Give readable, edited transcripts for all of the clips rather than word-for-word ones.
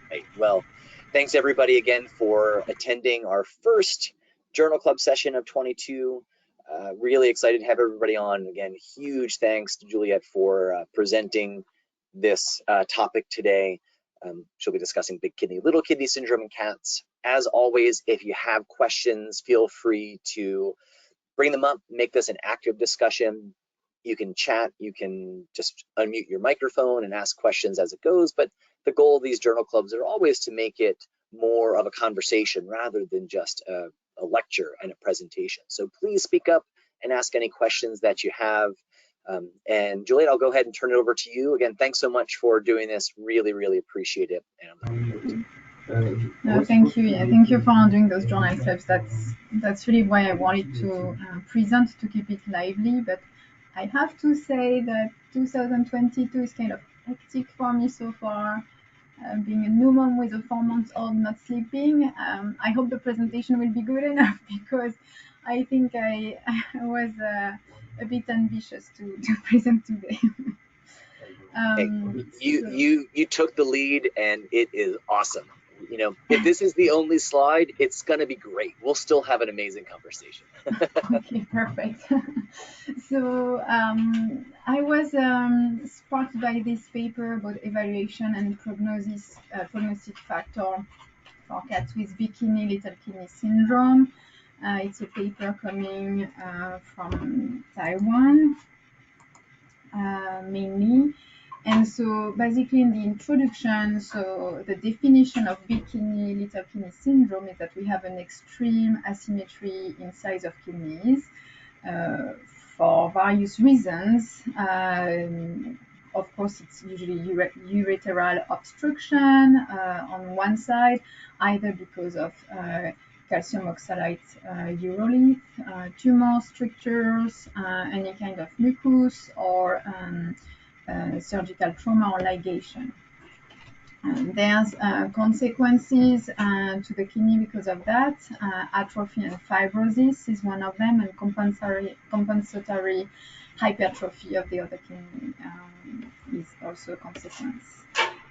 Right. Well, thanks everybody again for attending our first Journal Club session of 22. Really excited to have everybody on. Again, huge thanks to Juliette for presenting this topic today. She'll be discussing big kidney, little kidney syndrome in cats. As always, if you have questions, feel free to bring them up, make this an active discussion. You can chat, you can just unmute your microphone and ask questions as it goes, but the goal of these journal clubs are always to make it more of a conversation rather than just a lecture and a presentation. So please speak up and ask any questions that you have. And Juliette, I'll go ahead and turn it over to you. Again, thanks so much for doing this. Really, really appreciate it. No, thank you. Yeah, thank you for doing those journal clubs. That's really why I wanted to present, to keep it lively. But I have to say that 2022 is kind of hectic for me so far. Being a new mom with a 4-month-old not sleeping, I hope the presentation will be good enough because I think I was a bit ambitious to present today. You took the lead and it is awesome. You know, if this is the only slide, it's going to be great. We'll still have an amazing conversation. Okay, perfect. So I was sparked by this paper about evaluation and prognostic factor for cats with bikini little kidney syndrome. It's a paper coming from Taiwan mainly. And so basically in the introduction, so the definition of bikini little kidney syndrome is that we have an extreme asymmetry in size of kidneys for various reasons. Of course, it's usually ureteral obstruction on one side, either because of calcium oxalate urolith, tumor structures, any kind of mucus, or surgical trauma or ligation. There's consequences to the kidney because of that. Atrophy and fibrosis is one of them, and compensatory hypertrophy of the other kidney is also a consequence.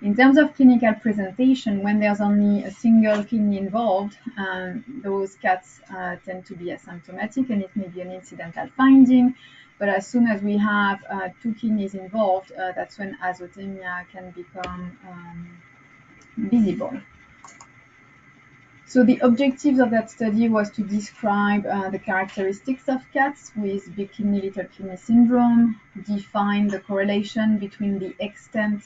In terms of clinical presentation, when there's only a single kidney involved, those cats tend to be asymptomatic, and it may be an incidental finding. But as soon as we have 2 kidneys involved, that's when azotemia can become visible. So the objectives of that study was to describe the characteristics of cats with bikini little kidney syndrome, define the correlation between the extent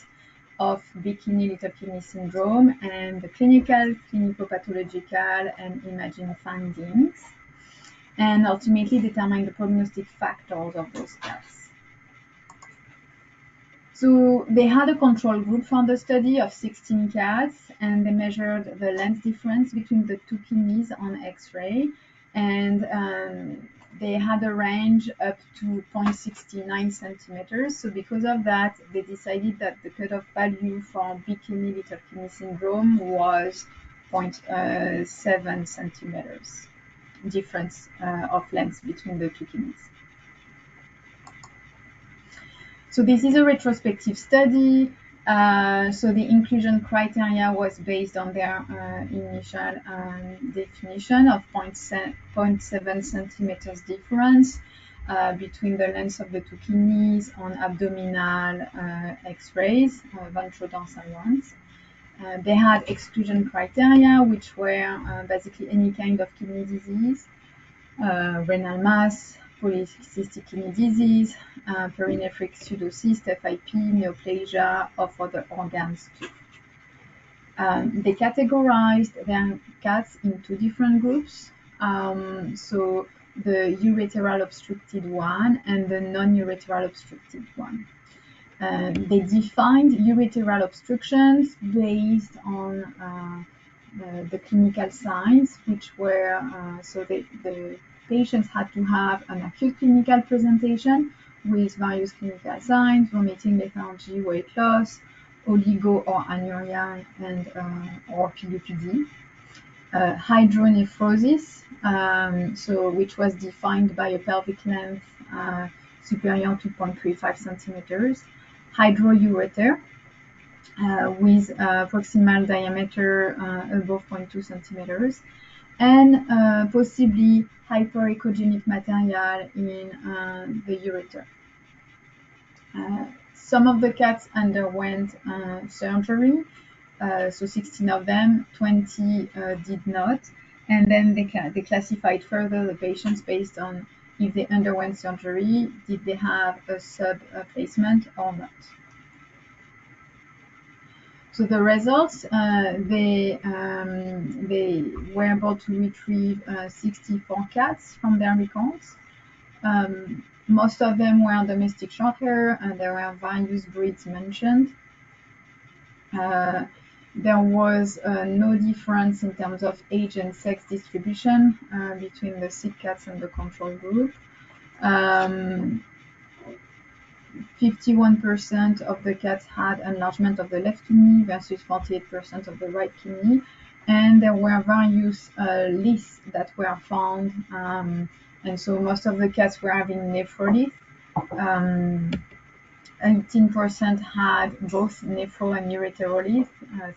of bikini little kidney syndrome and the clinical, clinicopathological, and imaging findings, and ultimately determine the prognostic factors of those cats. So they had a control group for the study of 16 cats, and they measured the length difference between the 2 kidneys on X-ray, and they had a range up to 0.69 centimeters. So because of that, they decided that the cutoff value for bikini little kidney syndrome was 0.7 centimeters difference of length between the 2 kidneys. So this is a retrospective study. So the inclusion criteria was based on their initial definition of 0.7 centimeters difference between the length of the 2 kidneys on abdominal X-rays, ventrodorsal ones. They had exclusion criteria, which were basically any kind of kidney disease, renal mass, polycystic kidney disease, perinephric pseudocyst, FIP, neoplasia of other organs too. They categorized their cats in 2 different groups. So the ureteral obstructed one and the non-ureteral obstructed one. They defined ureteral obstructions based on the clinical signs, which were, so the patients had to have an acute clinical presentation with various clinical signs, vomiting, lethargy, weight loss, oligo or anuria, and or PUPD. Hydronephrosis, so which was defined by a pelvic length superior to 0.35 centimeters. Hydroureter, with proximal diameter above 0.2 centimeters, and possibly hyperechogenic material in the ureter. Some of the cats underwent surgery, so 16 of them, 20 did not, and then they classified further the patients based on if they underwent surgery, did they have a sub placement or not. So the results, they were able to retrieve 64 cats from their records. Most of them were domestic short hair, and there were various breeds mentioned. There was no difference in terms of age and sex distribution between the sick cats and the control group. 51% of the cats had enlargement of the left kidney versus 48% of the right kidney, and there were various lists that were found, and so most of the cats were having nephrolith. 18% had both nephro and ureterolith,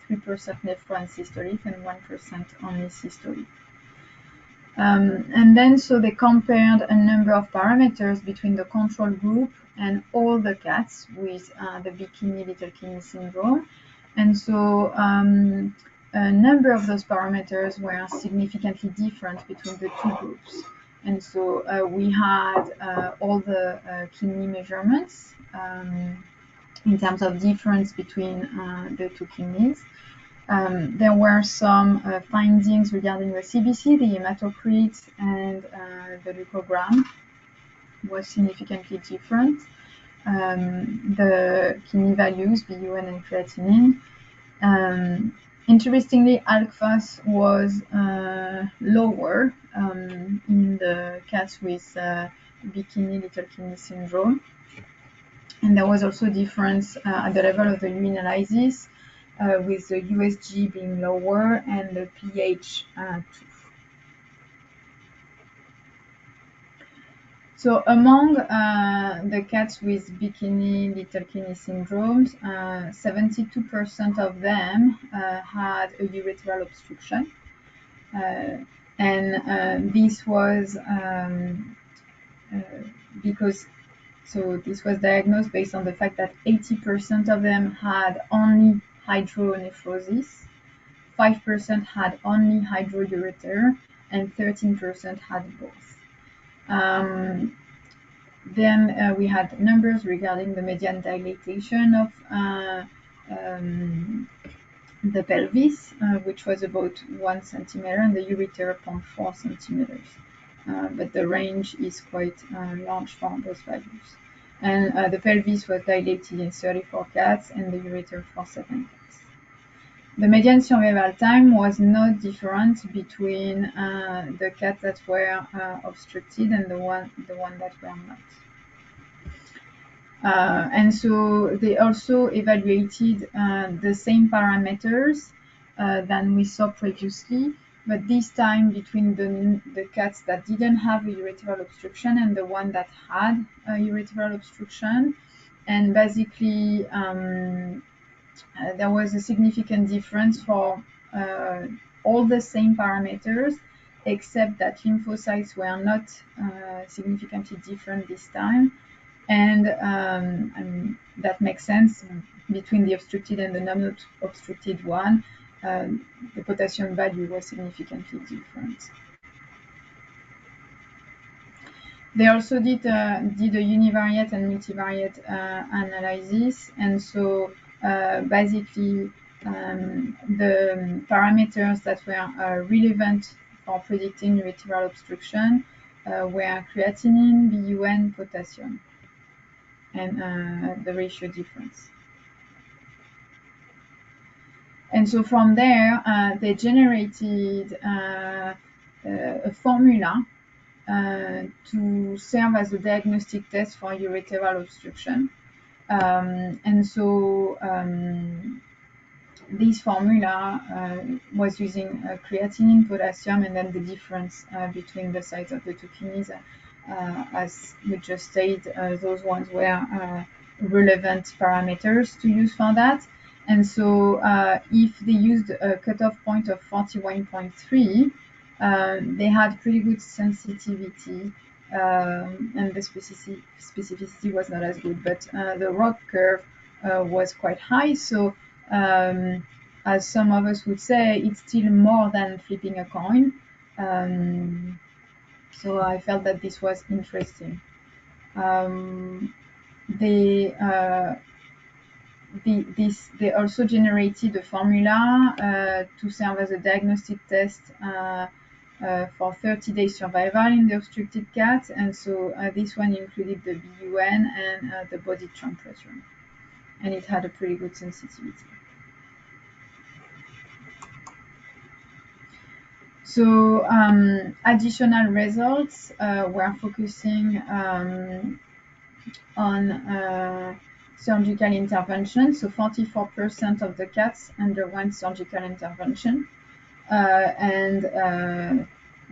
3% nephro and systolith, and 1% only systolith. And then so they compared a number of parameters between the control group and all the cats with the big kidney, little kidney syndrome. And so a number of those parameters were significantly different between the two groups. And so we had all the kidney measurements in terms of difference between the two kidneys. There were some findings regarding the CBC, the hematocrit, and the leukogram was significantly different. The kidney values, BUN and creatinine. Interestingly, alk-phos was lower in the cats with big kidney, little kidney syndrome. And there was also difference at the level of the urinalysis, with the USG being lower and the pH 2. So among the cats with big kidney, little kidney syndromes, 72% of them had a ureteral obstruction. And this was because, so this was diagnosed based on the fact that 80% of them had only hydronephrosis, 5% had only hydroureter, and 13% had both. Then we had numbers regarding the median dilatation of the pelvis, which was about 1 centimeter, and the ureter 0.4 centimeters. But the range is quite large for those values. And the pelvis was dilated in 34 cats and the ureter for 7 cats. The median survival time was not different between the cats that were obstructed and the one that were not. And so they also evaluated the same parameters than we saw previously, but this time between the cats that didn't have a ureteral obstruction and the one that had a ureteral obstruction. And basically, there was a significant difference for all the same parameters, except that lymphocytes were not significantly different this time. And that makes sense. Between the obstructed and the non-obstructed one, the potassium value was significantly different. They also did a univariate and multivariate analysis, and so basically the parameters that were relevant for predicting ureteral obstruction were creatinine, BUN, potassium, and the ratio difference. And so from there, they generated a formula to serve as a diagnostic test for ureteral obstruction. And so this formula was using creatinine, potassium, and then the difference between the size of the two kidneys. As we just said, those ones were relevant parameters to use for that. And so if they used a cutoff point of 41.3, they had pretty good sensitivity, and the specificity was not as good, but the ROC curve was quite high. So as some of us would say, it's still more than flipping a coin. So I felt that this was interesting. They also generated a formula to serve as a diagnostic test for 30-day survival in the obstructed cat, and so this one included the BUN and the body temperature, and it had a pretty good sensitivity. So additional results were focusing on surgical intervention. So 44% of the cats underwent surgical intervention, and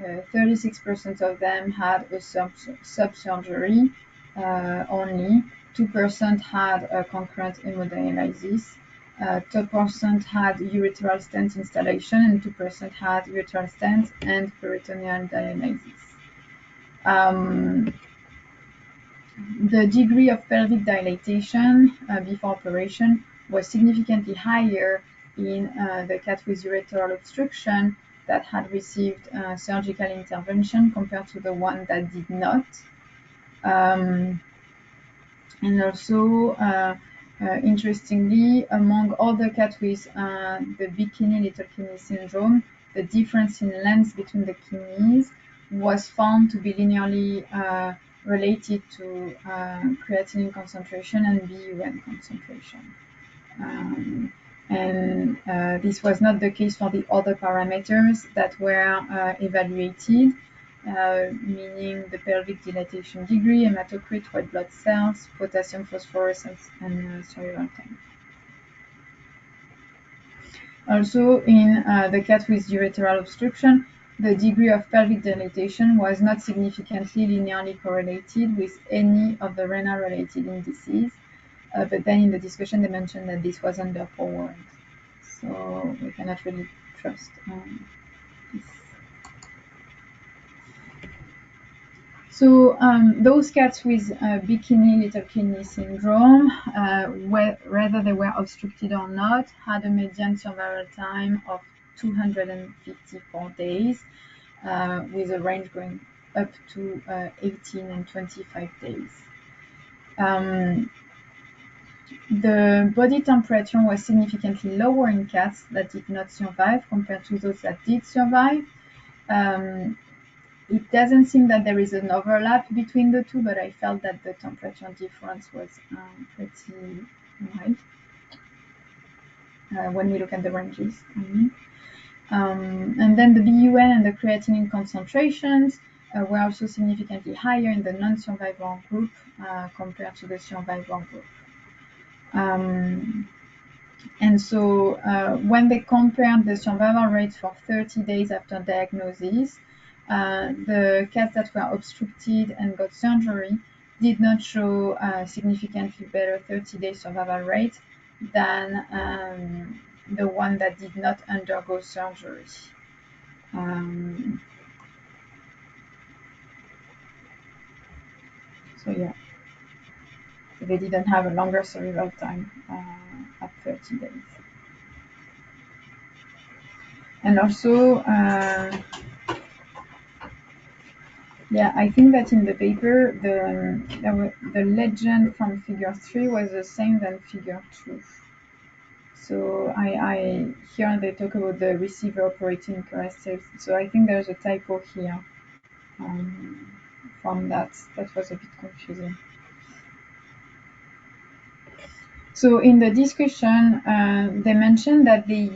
36% of them had a sub-surgery only. 2% had a concurrent hemodialysis. 2% had ureteral stent installation, and 2% had ureteral stent and peritoneal dialysis. The degree of pelvic dilatation before operation was significantly higher in the cat with ureteral obstruction that had received surgical intervention compared to the one that did not. And also, interestingly, among all the cats with the big kidney, little kidney syndrome, the difference in length between the kidneys was found to be linearly related to creatinine concentration and BUN concentration. And this was not the case for the other parameters that were evaluated, meaning the pelvic dilatation degree, hematocrit, white blood cells, potassium phosphorescence, and cerebral time. Also, in the cat with ureteral obstruction, the degree of pelvic dilatation was not significantly linearly correlated with any of the renal-related indices, but then in the discussion they mentioned that this was underpowered, so we cannot really trust this. So those cats with big kidney, little kidney syndrome, whether they were obstructed or not, had a median survival time of 254 days, with a range going up to 18 and 25 days. The body temperature was significantly lower in cats that did not survive compared to those that did survive. It doesn't seem that there is an overlap between the two, but I felt that the temperature difference was pretty wide when we look at the ranges. And then the BUN and the creatinine concentrations were also significantly higher in the non-survivor group compared to the survivor group. And so when they compared the survival rate for 30 days after diagnosis, the cats that were obstructed and got surgery did not show a significantly better 30-day survival rate than the one that did not undergo surgery. So yeah, so they didn't have a longer survival time at 30 days. And also, yeah, I think that in the paper, the legend from figure 3 was the same than figure 2. So here they talk about the receiver operating characteristics. So I think there's a typo here from that. That was a bit confusing. So in the discussion, they mentioned that they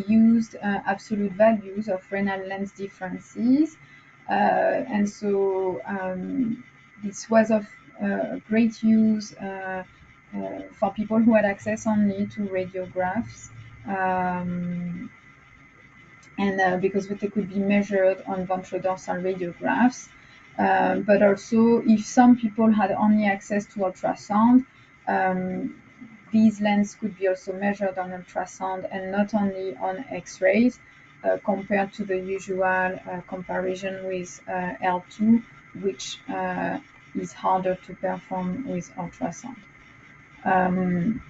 used absolute values of renal length differences. And so this was of great use for people who had access only to radiographs, and because they could be measured on ventrodorsal radiographs. But also, if some people had only access to ultrasound, these lengths could be also measured on ultrasound and not only on X-rays, compared to the usual comparison with L2, which is harder to perform with ultrasound.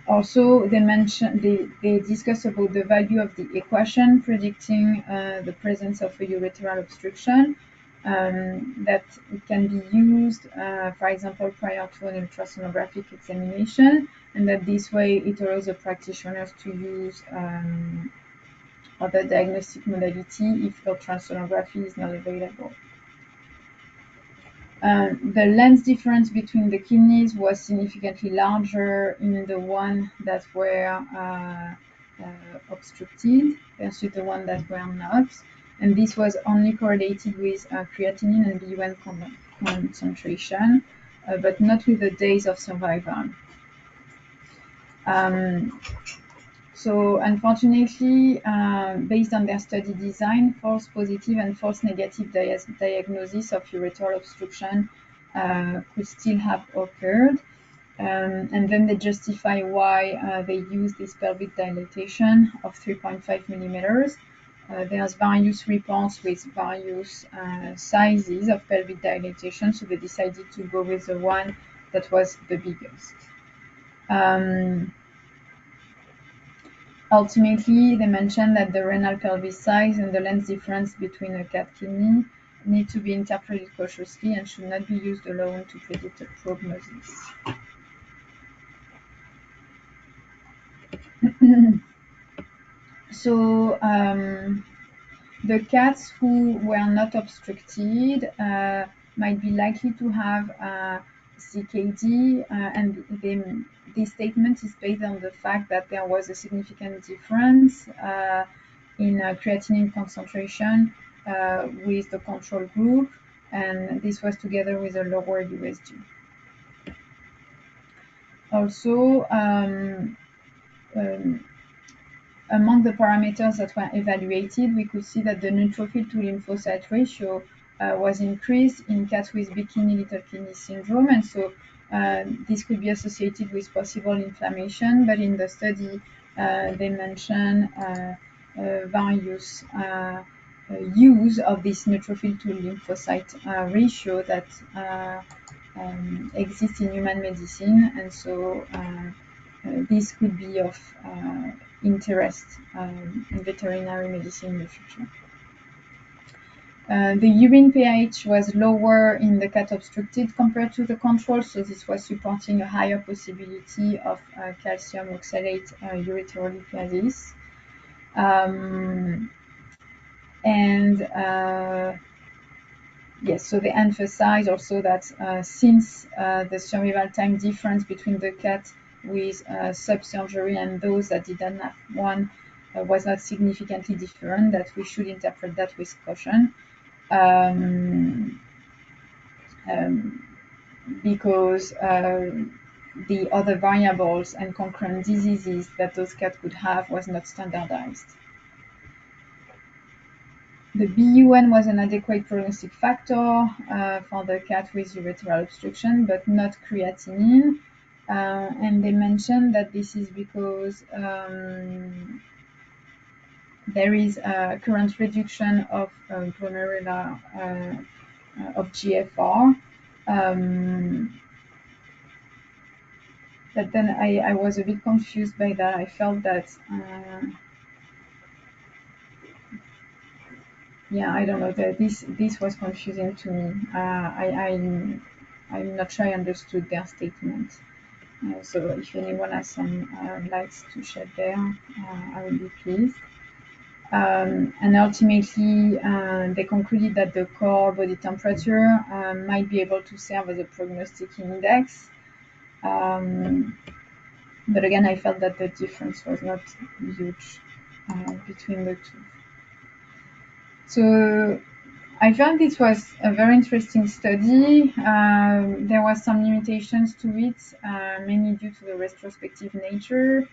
Also, they discuss about the value of the equation predicting the presence of a ureteral obstruction, that it can be used, for example, prior to an ultrasonographic examination, and that this way it allows the practitioners to use other diagnostic modality if ultrasonography is not available. The length difference between the kidneys was significantly larger in the one that were obstructed versus the one that were not, and this was only correlated with creatinine and Bouillon concentration, but not with the days of survival. So unfortunately, based on their study design, false positive and false negative diagnosis of ureteral obstruction could still have occurred. And then they justify why they use this pelvic dilatation of 3.5 millimeters. There's various reports with various sizes of pelvic dilatation, so they decided to go with the one that was the biggest. Ultimately, they mentioned that the renal pelvis size and the length difference between a cat kidney need to be interpreted cautiously and should not be used alone to predict a prognosis. So the cats who were not obstructed might be likely to have CKD, and this statement is based on the fact that there was a significant difference in creatinine concentration with the control group, and this was together with a lower USG. Also, among the parameters that were evaluated, we could see that the neutrophil to lymphocyte ratio was increased in cats with bikini little kidney syndrome, and so this could be associated with possible inflammation. But in the study, they mention various use of this neutrophil to lymphocyte ratio that exists in human medicine, and so this could be of interest in veterinary medicine in the future. The urine pH was lower in the cat obstructed compared to the control, so this was supporting a higher possibility of calcium oxalate ureterolysis. Yes, so they emphasize also that since the survival time difference between the cat with sub-surgery and those that didn't have one was not significantly different, that we should interpret that with caution, because the other variables and concurrent diseases that those cats could have was not standardized. The BUN was an adequate prognostic factor for the cat with ureteral obstruction, but not creatinine. And they mentioned that this is because there is a current reduction of glomerular of GFR. But then I was a bit confused by that. I felt that yeah, I don't know, that this was confusing to me. I'm not sure I understood their statement. So if anyone has some lights to shed there, I will be pleased. And ultimately, they concluded that the core body temperature might be able to serve as a prognostic index. But again, I felt that the difference was not huge between the two. So I found this was a very interesting study. There were some limitations to it, mainly due to the retrospective nature.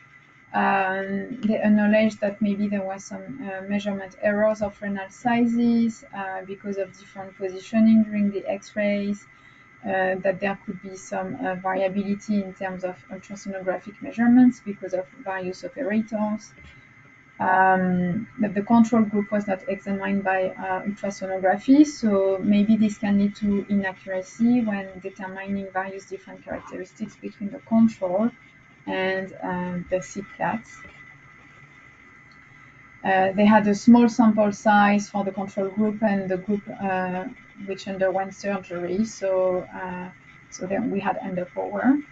They acknowledged that maybe there were some measurement errors of renal sizes because of different positioning during the X-rays. that there could be some variability in terms of ultrasonographic measurements because of various operators. But the control group was not examined by ultrasonography, so maybe this can lead to inaccuracy when determining various different characteristics between the control and the sick cats. They had a small sample size for the control group and the group which underwent surgery, so then we had underpower.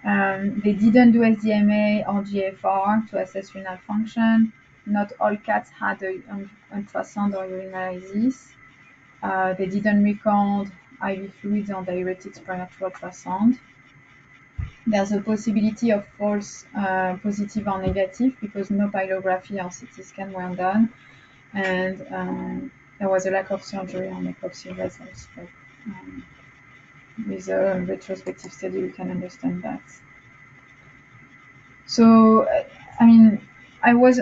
They didn't do SDMA or GFR to assess renal function. Not all cats had an ultrasound or urinalysis. They didn't record IV fluids or diuretics prior to ultrasound. There's a possibility of false positive or negative because no pylography or CT scan were done, and there was a lack of surgery on necropsy results. But with a retrospective study, we can understand that. So, I mean, I was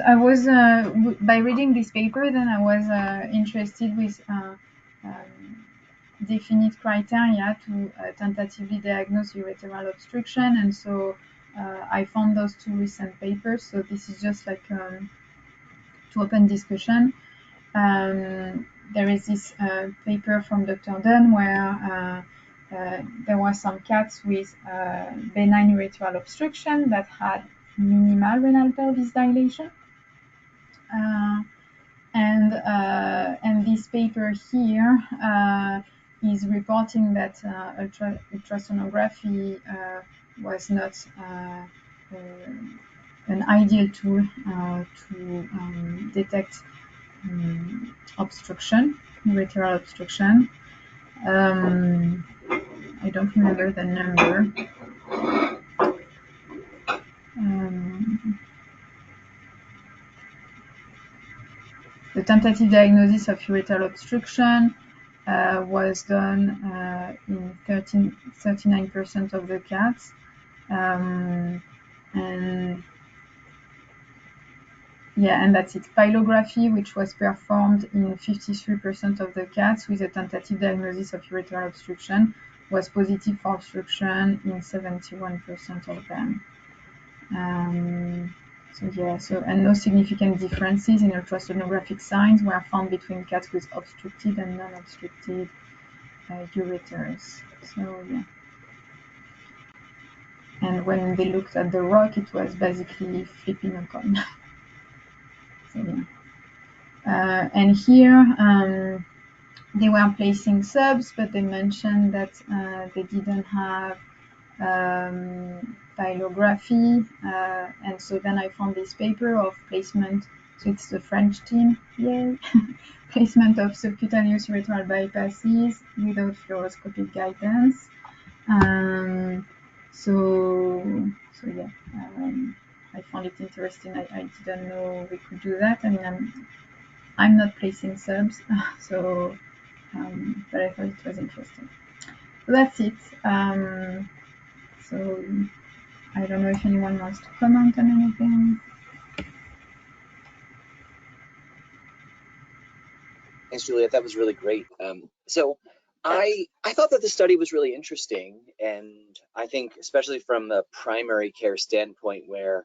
by reading this paper, then I was interested with definite criteria to tentatively diagnose ureteral obstruction, and so I found those two recent papers. So this is just like to open discussion. There is this paper from Dr. Dunn where there were some cats with benign ureteral obstruction that had minimal renal pelvis dilation. And this paper here is reporting that ultrasonography was not an ideal tool to detect obstruction, ureteral obstruction. I don't remember the number. The tentative diagnosis of ureteral obstruction was done in 39% of the cats. And that's it. Pylography, which was performed in 53% of the cats with a tentative diagnosis of ureteral obstruction, was positive for obstruction in 71% of them. And no significant differences in ultrasonographic signs were found between cats with obstructed and non-obstructed ureters. So yeah. And when they looked at the rock, it was basically flipping a coin. So yeah. And here they were placing subs, but they mentioned that they didn't have pylography, and so then I found this paper of placement. So it's the French team, yay! Placement of subcutaneous ureteral bypasses without fluoroscopic guidance. So yeah, I found it interesting. I didn't know we could do that. I mean, I'm not placing subs, so but I thought it was interesting. So that's it. So I don't know if anyone wants to comment on anything. Thanks, Juliette. That was really great. So I thought that the study was really interesting, and I think especially from the primary care standpoint, where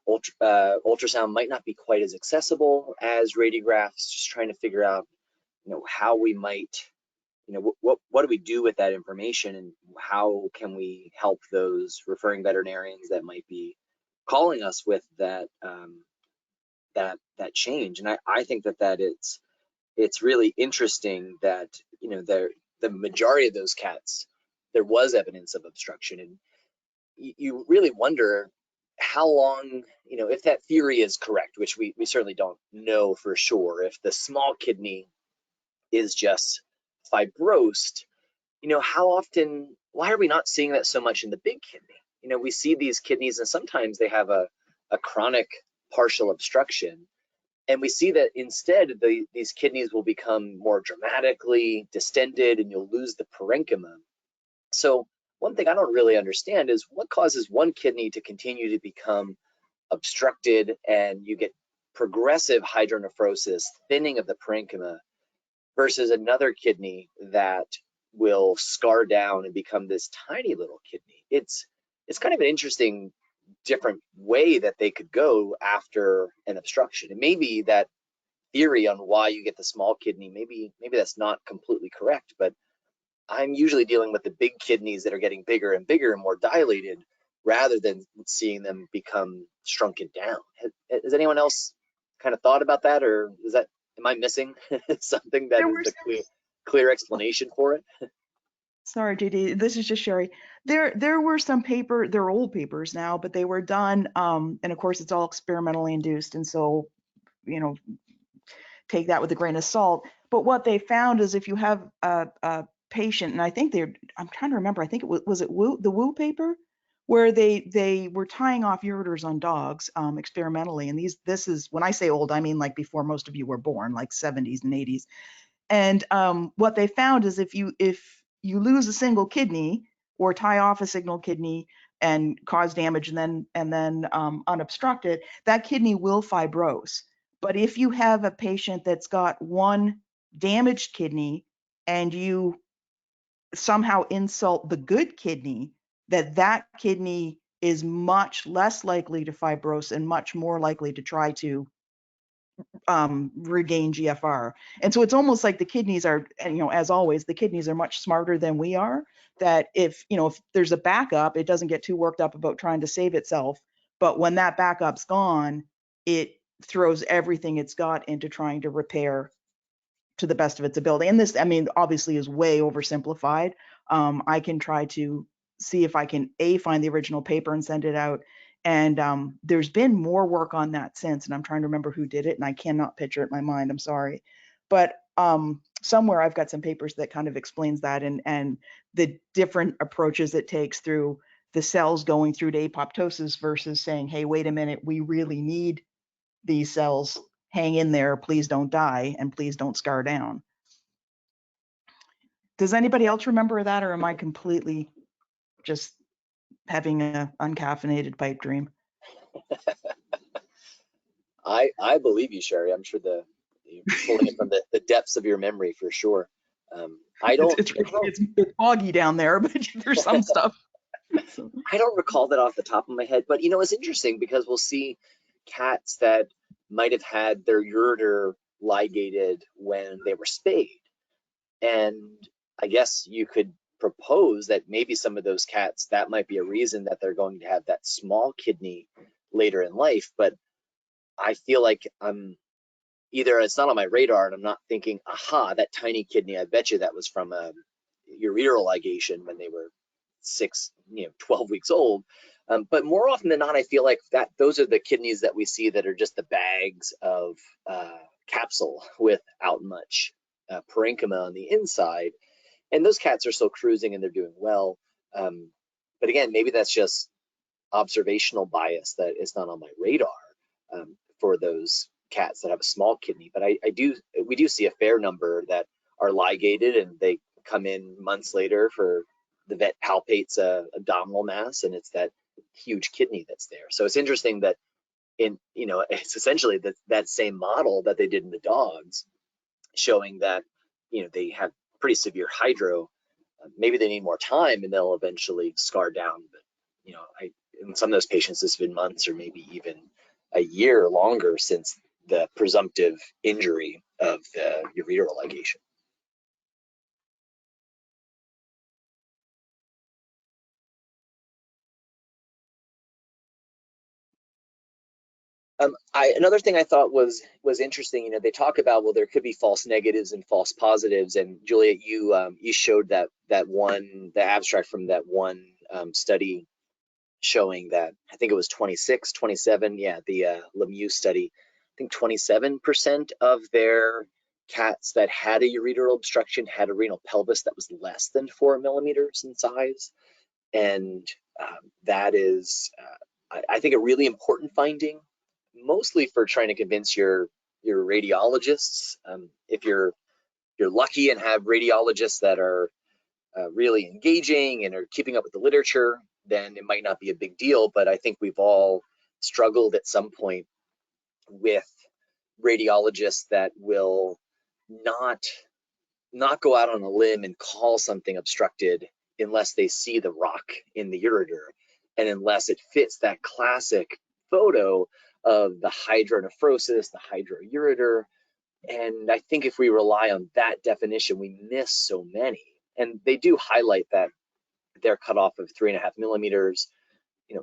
ultrasound might not be quite as accessible as radiographs, just trying to figure out, how we might, what do we do with that information, and how can we help those referring veterinarians that might be calling us with that that change. And I think that it's really interesting that the majority of those cats, there was evidence of obstruction, and you really wonder how long, if that theory is correct, which we certainly don't know for sure, if the small kidney is just fibrosed, how often, why are we not seeing that so much in the big kidney? We see these kidneys and sometimes they have a chronic partial obstruction, and we see that instead these kidneys will become more dramatically distended and you'll lose the parenchyma. So one thing I don't really understand is what causes one kidney to continue to become obstructed and you get progressive hydronephrosis, thinning of the parenchyma, versus another kidney that will scar down and become this tiny little kidney. It's kind of an interesting, different way that they could go after an obstruction. And maybe that theory on why you get the small kidney, maybe that's not completely correct, but I'm usually dealing with the big kidneys that are getting bigger and bigger and more dilated, rather than seeing them become shrunken down. Has anyone else kind of thought about that, or am I missing something that is the clear explanation for it? Sorry, JD, this is just Sherry. There were some they're old papers now, but they were done, and of course it's all experimentally induced, and so, you know, take that with a grain of salt. But what they found is if you have a patient, and I think I'm trying to remember, I think it was the Wu paper, where they were tying off ureters on dogs experimentally. And this is, when I say old, I mean like before most of you were born, like 70s and 80s. And what they found is if you lose a single kidney or tie off a single kidney and cause damage and then unobstruct it, that kidney will fibrose. But if you have a patient that's got one damaged kidney and you somehow insult the good kidney, that kidney is much less likely to fibrose and much more likely to try to regain GFR. And so it's almost like the kidneys are, you know, as always, the kidneys are much smarter than we are, that if there's a backup, it doesn't get too worked up about trying to save itself. But when that backup's gone, it throws everything it's got into trying to repair to the best of its ability. And this, I mean, obviously is way oversimplified. I can try to see if I can find the original paper and send it out. And there's been more work on that since, and I'm trying to remember who did it, and I cannot picture it in my mind, I'm sorry. But somewhere I've got some papers that kind of explains that and the different approaches it takes through the cells going through to apoptosis versus saying, hey, wait a minute, we really need these cells, hang in there, please don't die, and please don't scar down. Does anybody else remember that, or am I completely just having an uncaffeinated pipe dream? I believe you, Sherry. I'm sure you're pulling it from the depths of your memory for sure. I don't. It's foggy down there, but there's some stuff. I don't recall that off the top of my head, but it's interesting because we'll see cats that might have had their ureter ligated when they were spayed, and I guess you could propose that maybe some of those cats, that might be a reason that they're going to have that small kidney later in life. But I feel like either it's not on my radar and I'm not thinking, aha, that tiny kidney, I bet you that was from a ureteral ligation when they were 12 weeks old. But more often than not, I feel like that those are the kidneys that we see that are just the bags of capsule without much parenchyma on the inside. And those cats are still cruising and they're doing well. But again, maybe that's just observational bias that is not on my radar for those cats that have a small kidney. But we do see a fair number that are ligated and they come in months later for the vet palpates abdominal mass and it's that huge kidney that's there. So it's interesting that it's essentially that same model that they did in the dogs, showing that they have pretty severe hydro. Maybe they need more time and they'll eventually scar down. But in some of those patients, it's been months or maybe even a year longer since the presumptive injury of the ureteral ligation. Another thing I thought was interesting. They talk about, well, there could be false negatives and false positives. And Juliette, you showed the abstract from that one study showing that, I think it was 26, 27, yeah, the Lemieux study. I think 27% of their cats that had a ureteral obstruction had a renal pelvis that was less than 4 millimeters in size. And that is, I think, a really important finding, mostly for trying to convince your radiologists. If you're lucky and have radiologists that are really engaging and are keeping up with the literature, then it might not be a big deal. But I think we've all struggled at some point with radiologists that will not not go out on a limb and call something obstructed unless they see the rock in the ureter, and unless it fits that classic photo of the hydronephrosis, the hydroureter. And I think if we rely on that definition, we miss so many. And they do highlight that their cutoff of 3.5 millimeters,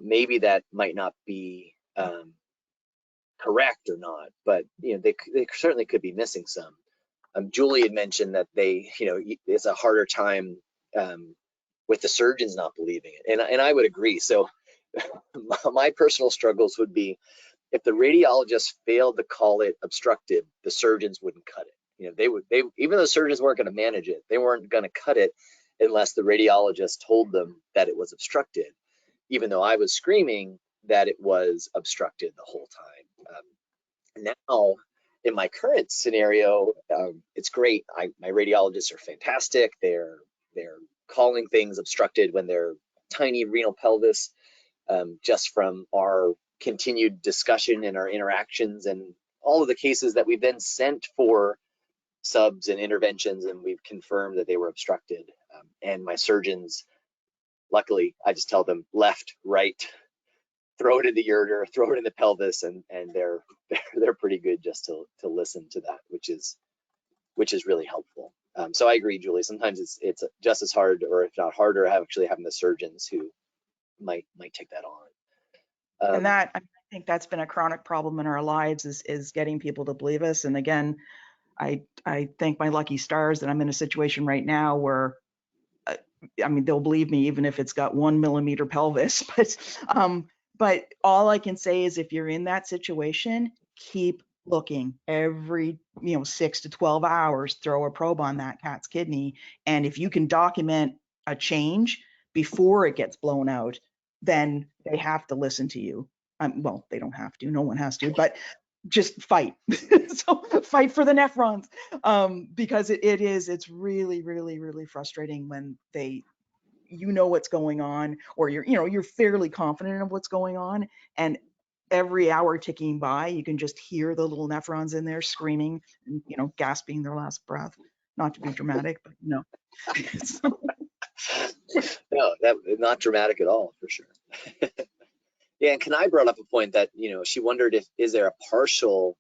maybe that might not be correct or not, but they certainly could be missing some. Julie had mentioned that it's a harder time with the surgeons not believing it, and I would agree. So my personal struggles would be if the radiologist failed to call it obstructed, the surgeons wouldn't cut it. They even though surgeons weren't going to manage it, they weren't going to cut it unless the radiologist told them that it was obstructed, even though I was screaming that it was obstructed the whole time. Now, in my current scenario, it's great. My radiologists are fantastic. They're calling things obstructed when they're tiny renal pelvis, just from our continued discussion and our interactions and all of the cases that we've then sent for subs and interventions, and we've confirmed that they were obstructed. And my surgeons, luckily, I just tell them left, right, throw it in the ureter, throw it in the pelvis, and they're pretty good just to listen to that, which is really helpful. So I agree, Julie. Sometimes it's just as hard, or if not harder, actually having the surgeons who might take that on. And that, I think that's been a chronic problem in our lives, is getting people to believe us. And again, I thank my lucky stars that I'm in a situation right now where, I mean, they'll believe me even if it's got 1 millimeter pelvis. But all I can say is if you're in that situation, keep looking every 6 to 12 hours, throw a probe on that cat's kidney. And if you can document a change before it gets blown out, then they have to listen to you. Well, they don't have to, no one has to, but just fight. So fight for the nephrons, because it's really, really, really frustrating when what's going on, or you're fairly confident of what's going on, and every hour ticking by, you can just hear the little nephrons in there screaming and gasping their last breath. Not to be dramatic, but no. No, that not dramatic at all, for sure. Yeah, and Kanai brought up a point that she wondered is there a partial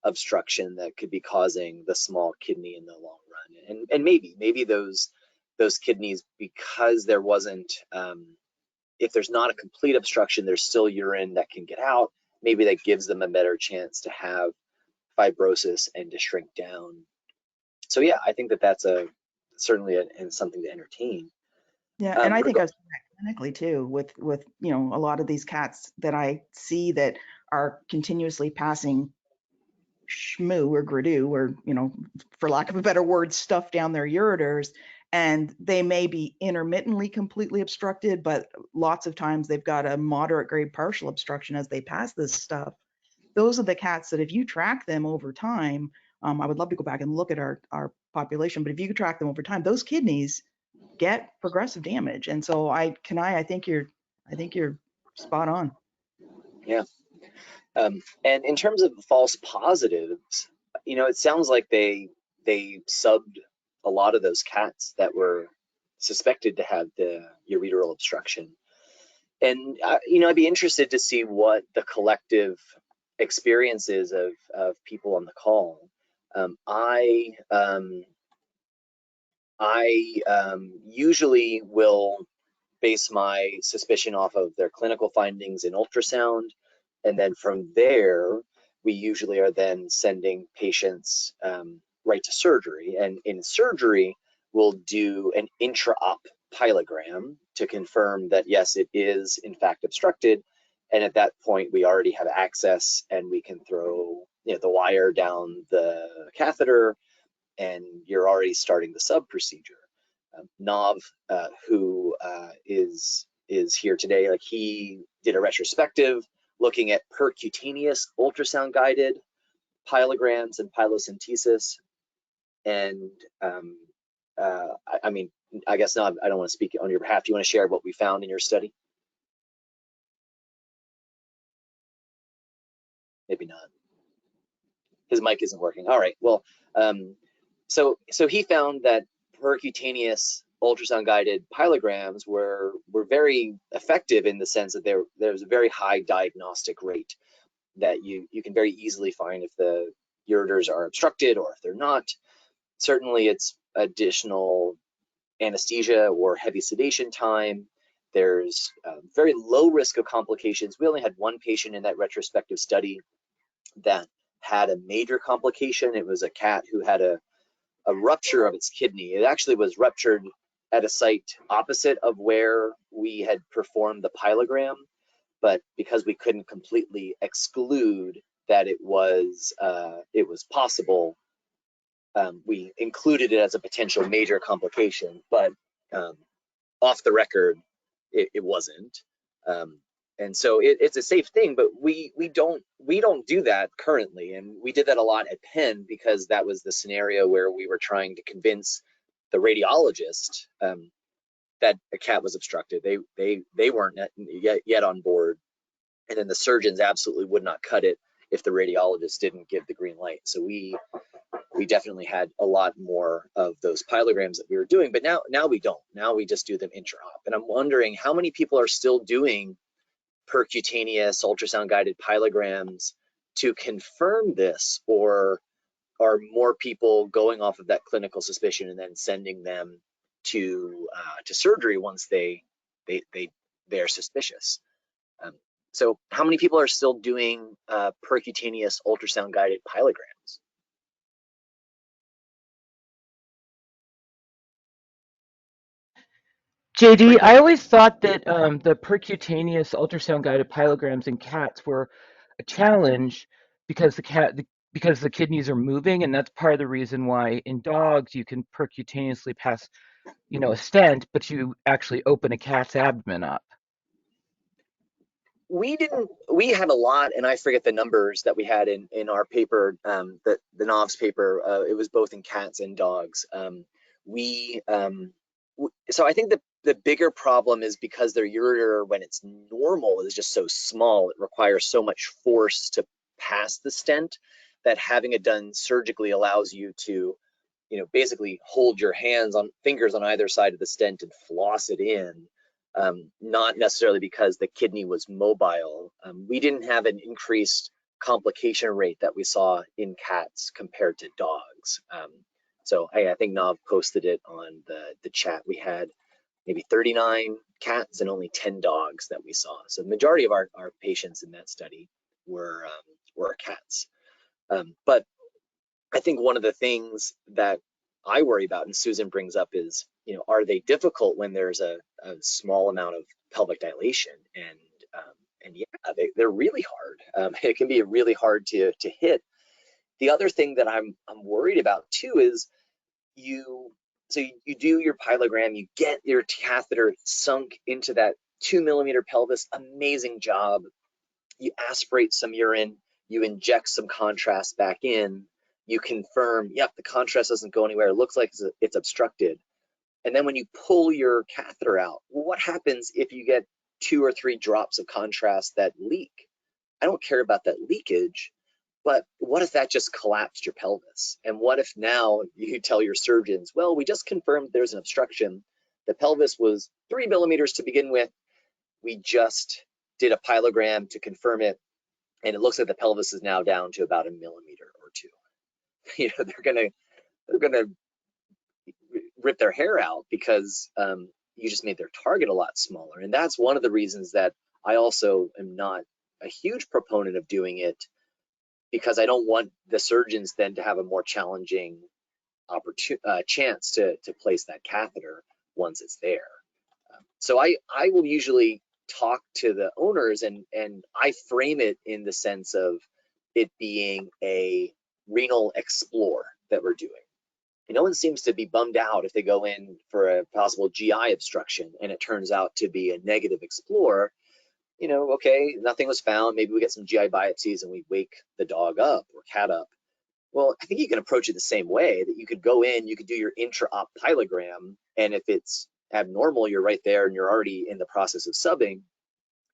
obstruction that could be causing the small kidney in the long run, and maybe those kidneys, because there wasn't if there's not a complete obstruction, there's still urine that can get out. Maybe that gives them a better chance to have fibrosis and to shrink down. So yeah, I think that's certainly something to entertain. Yeah, and I think I've seen that clinically too, with a lot of these cats that I see that are continuously passing shmoo or gradu, or for lack of a better word, stuff down their ureters, and they may be intermittently completely obstructed, but lots of times they've got a moderate grade partial obstruction as they pass this stuff. Those are the cats that if you track them over time, I would love to go back and look at our population, but if you track them over time, those kidneys get progressive damage. And so I think you're spot on. Yeah. And in terms of false positives, it sounds like they subbed a lot of those cats that were suspected to have the ureteral obstruction. And I'd be interested to see what the collective experience is of people on the call. I usually will base my suspicion off of their clinical findings in ultrasound, and then from there we usually are then sending patients right to surgery. And in surgery, we'll do an intra-op pilogram to confirm that yes, it is in fact obstructed. And at that point, we already have access, and we can throw the wire down the catheter, and you're already starting the sub procedure. Nav, who is here today, like he did a retrospective looking at percutaneous ultrasound guided pyelograms and pilocentesis. And I mean, I guess Nav, I don't want to speak on your behalf. Do you want to share what we found in your study? Maybe not. His mic isn't working. All right. Well, So he found that percutaneous ultrasound-guided pylograms were very effective in the sense that there's a very high diagnostic rate that you can very easily find if the ureters are obstructed or if they're not. Certainly, it's additional anesthesia or heavy sedation time. There's very low risk of complications. We only had one patient in that retrospective study that had a major complication. It was a cat who had a rupture of its kidney. It actually was ruptured at a site opposite of where we had performed the pylogram, but because we couldn't completely exclude that it was possible, we included it as a potential major complication, but off the record, it wasn't. And so it's a safe thing, but we don't do that currently, and we did that a lot at Penn because that was the scenario where we were trying to convince the radiologist that a cat was obstructed. They weren't yet on board, and then the surgeons absolutely would not cut it if the radiologist didn't give the green light. So we definitely had a lot more of those pylograms that we were doing, but now we don't. Now we just do them intra-op, and I'm wondering how many people are still doing percutaneous ultrasound-guided pylograms to confirm this, or are more people going off of that clinical suspicion and then sending them to surgery once they're suspicious? So how many people are still doing percutaneous ultrasound-guided pylograms? JD, I always thought that the percutaneous ultrasound-guided pylograms in cats were a challenge because because the kidneys are moving, and that's part of the reason why in dogs you can percutaneously pass, a stent, but you actually open a cat's abdomen up. We had a lot, and I forget the numbers that we had in our paper, the Novs paper. It was both in cats and dogs. So I think the bigger problem is because their ureter, when it's normal, is just so small, it requires so much force to pass the stent, that having it done surgically allows you to, basically hold your fingers on either side of the stent and floss it in. Not necessarily because the kidney was mobile. We didn't have an increased complication rate that we saw in cats compared to dogs. So I think Nav posted it on the chat. We had maybe 39 cats and only 10 dogs that we saw. So the majority of our patients in that study were cats. But I think one of the things that I worry about, and Susan brings up, is, are they difficult when there's a small amount of pelvic dilation? And yeah, they're really hard. It can be really hard to hit. The other thing that I'm worried about too is you do your pylogram, you get your catheter sunk into that 2 millimeter pelvis, amazing job. You aspirate some urine, you inject some contrast back in, you confirm, yep, the contrast doesn't go anywhere, it looks like it's obstructed. And then when you pull your catheter out, well, what happens if you get 2 or 3 drops of contrast that leak? I don't care about that leakage, but what if that just collapsed your pelvis? And what if now you tell your surgeons, well, we just confirmed there's an obstruction. The pelvis was 3 millimeters to begin with. We just did a pylogram to confirm it, and it looks like the pelvis is now down to about 1 millimeter or 2. They're gonna rip their hair out because you just made their target a lot smaller. And that's one of the reasons that I also am not a huge proponent of doing it, because I don't want the surgeons then to have a more challenging chance to place that catheter once it's there. So I will usually talk to the owners, and I frame it in the sense of it being a renal explore that we're doing. No one seems to be bummed out if they go in for a possible GI obstruction and it turns out to be a negative explore. Okay, nothing was found. Maybe we get some GI biopsies and we wake the dog up or cat up. Well, I think you can approach it the same way, that you could go in, you could do your intra-op pylogram, and if it's abnormal, you're right there and you're already in the process of subbing.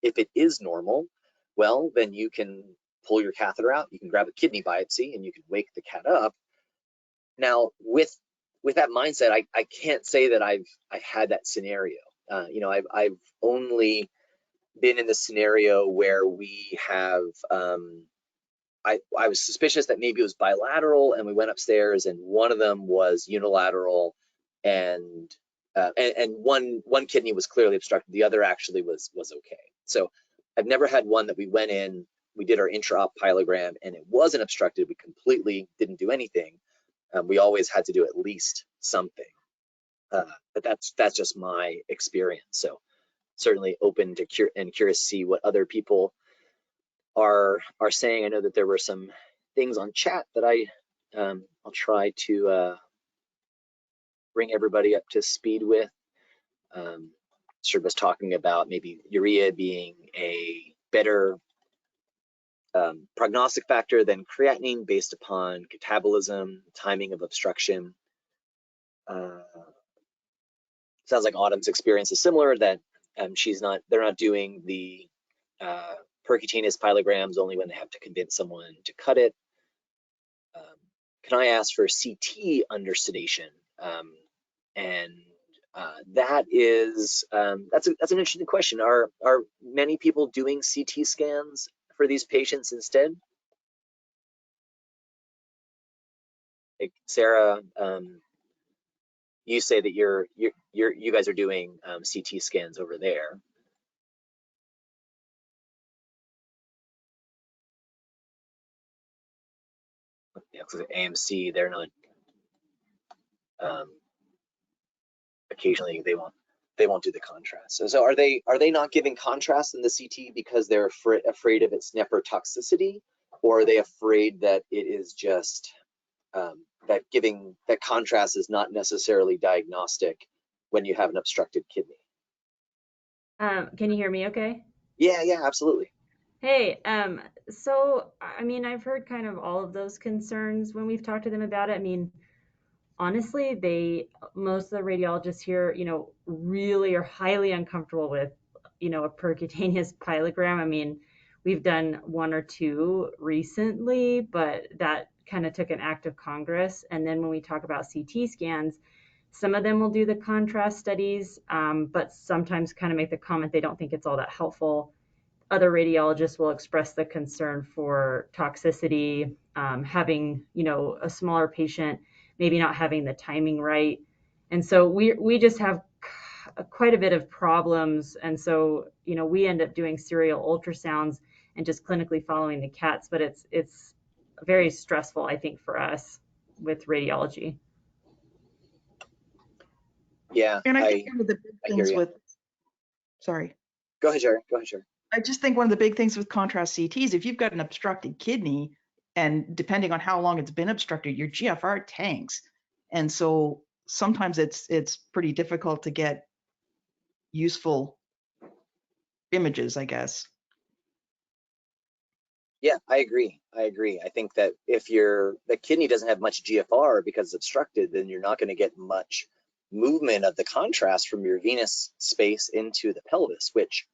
If it is normal, well, then you can pull your catheter out, you can grab a kidney biopsy, and you can wake the cat up. Now, with that mindset, I can't say that I've had that scenario. You know, I've only been in the scenario where we have I was suspicious that maybe it was bilateral, and we went upstairs, and one of them was unilateral, and one kidney was clearly obstructed. The other actually was okay. So I've never had one that we went in, we did our intra-op pyelogram, and it wasn't obstructed. We completely didn't do anything. We always had to do at least something. But that's just my experience. So certainly open to curious to see what other people are saying. I know that there were some things on chat that I'll try to bring everybody up to speed with. Sort of was talking about maybe urea being a better prognostic factor than creatinine based upon catabolism, timing of obstruction. Sounds like Autumn's experience is similar, that they're not doing the percutaneous pyelograms only when they have to convince someone to cut it. Can I ask for CT under sedation? And that is that's an interesting question. Are many people doing CT scans for these patients instead? Like Sarah, you say that you guys are doing CT scans over there. Yeah, because AMC, they're not. Occasionally, they won't do the contrast. So are they not giving contrast in the CT because they're afraid of its nephrotoxicity, or are they afraid that it is just that contrast is not necessarily diagnostic when you have an obstructed kidney? Can you hear me okay? Yeah, absolutely. Hey, so, I mean, I've heard kind of all of those concerns when we've talked to them about it. I mean, honestly, most of the radiologists here, you know, really are highly uncomfortable with, you know, a percutaneous pyelogram. I mean, we've done one or two recently, but that kind of took an act of Congress. And then when we talk about CT scans, some of them will do the contrast studies, but sometimes kind of make the comment they don't think it's all that helpful. Other radiologists will express the concern for toxicity, having, you know, a smaller patient, maybe not having the timing right. And so we just have quite a bit of problems. And so, you know, we end up doing serial ultrasounds and just clinically following the cats, but it's very stressful, I think, for us with radiology. Yeah, And I think one of the big things with, sorry. Go ahead, Jerry. I just think one of the big things with contrast CTs, if you've got an obstructed kidney, and depending on how long it's been obstructed, your GFR tanks. And so sometimes it's pretty difficult to get useful images, I guess. Yeah, I agree. I think that if the kidney doesn't have much GFR because it's obstructed, then you're not going to get much movement of the contrast from your venous space into the pelvis, which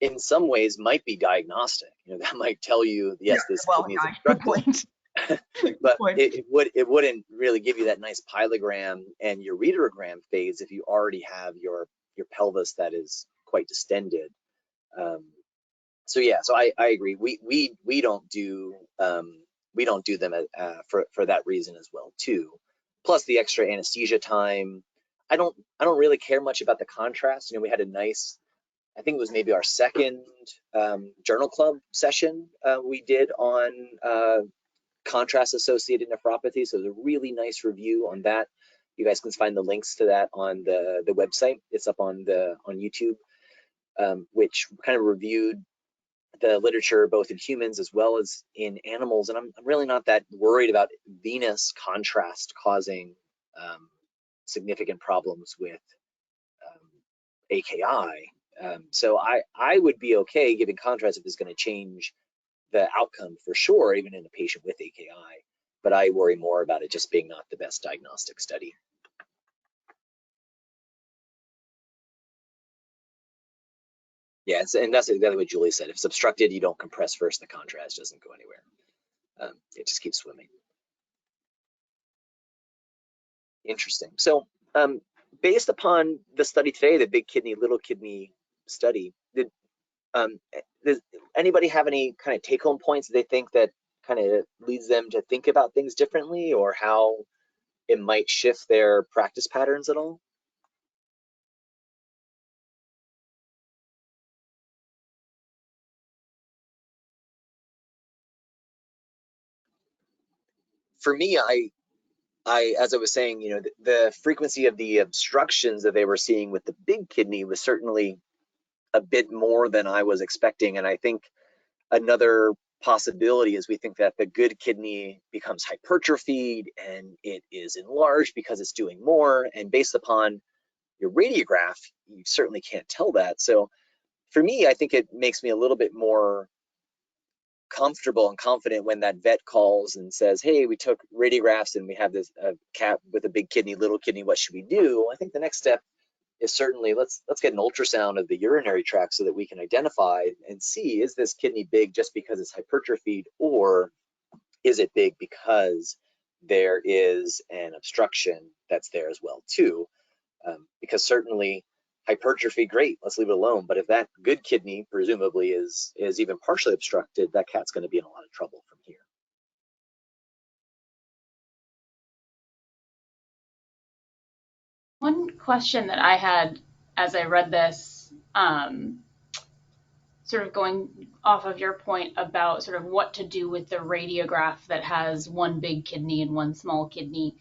in some ways might be diagnostic. You know, that might tell you, yes, this kidney is obstructed. But it wouldn't really give you that nice pyelogram and ureterogram phase if you already have your pelvis that is quite distended. So yeah, so I agree. We don't do them for that reason as well too. Plus the extra anesthesia time. I don't really care much about the contrast. You know, we had a nice, I think it was maybe our second journal club session we did on contrast associated nephropathy. So there's a really nice review on that. You guys can find the links to that on the website. It's up on YouTube, which kind of reviewed the literature both in humans as well as in animals. And I'm really not that worried about venous contrast causing significant problems with AKI. So I would be okay giving contrast if it's going to change the outcome for sure, even in a patient with AKI. But I worry more about it just being not the best diagnostic study. Yeah, and that's exactly what Julie said. If it's obstructed, you don't compress first, the contrast doesn't go anywhere. It just keeps swimming. interesting. So based upon the study today, the big kidney, little kidney study, does anybody have any kind of take-home points that they think that kind of leads them to think about things differently, or how it might shift their practice patterns at all? For me, as I was saying, you know, the frequency of the obstructions that they were seeing with the big kidney was certainly a bit more than I was expecting. And I think another possibility is we think that the good kidney becomes hypertrophied and it is enlarged because it's doing more. And based upon your radiograph, you certainly can't tell that. So for me, I think it makes me a little bit more comfortable and confident when that vet calls and says, hey, we took radiographs and we have this cat with a big kidney, little kidney, what should we do? I think the next step is certainly let's get an ultrasound of the urinary tract so that we can identify and see, is this kidney big just because it's hypertrophied, or is it big because there is an obstruction that's there as well too? Because certainly hypertrophy, great, let's leave it alone. But if that good kidney presumably is even partially obstructed, that cat's going to be in a lot of trouble from here. One question that I had as I read this, sort of going off of your point about sort of what to do with the radiograph that has one big kidney and one small kidney.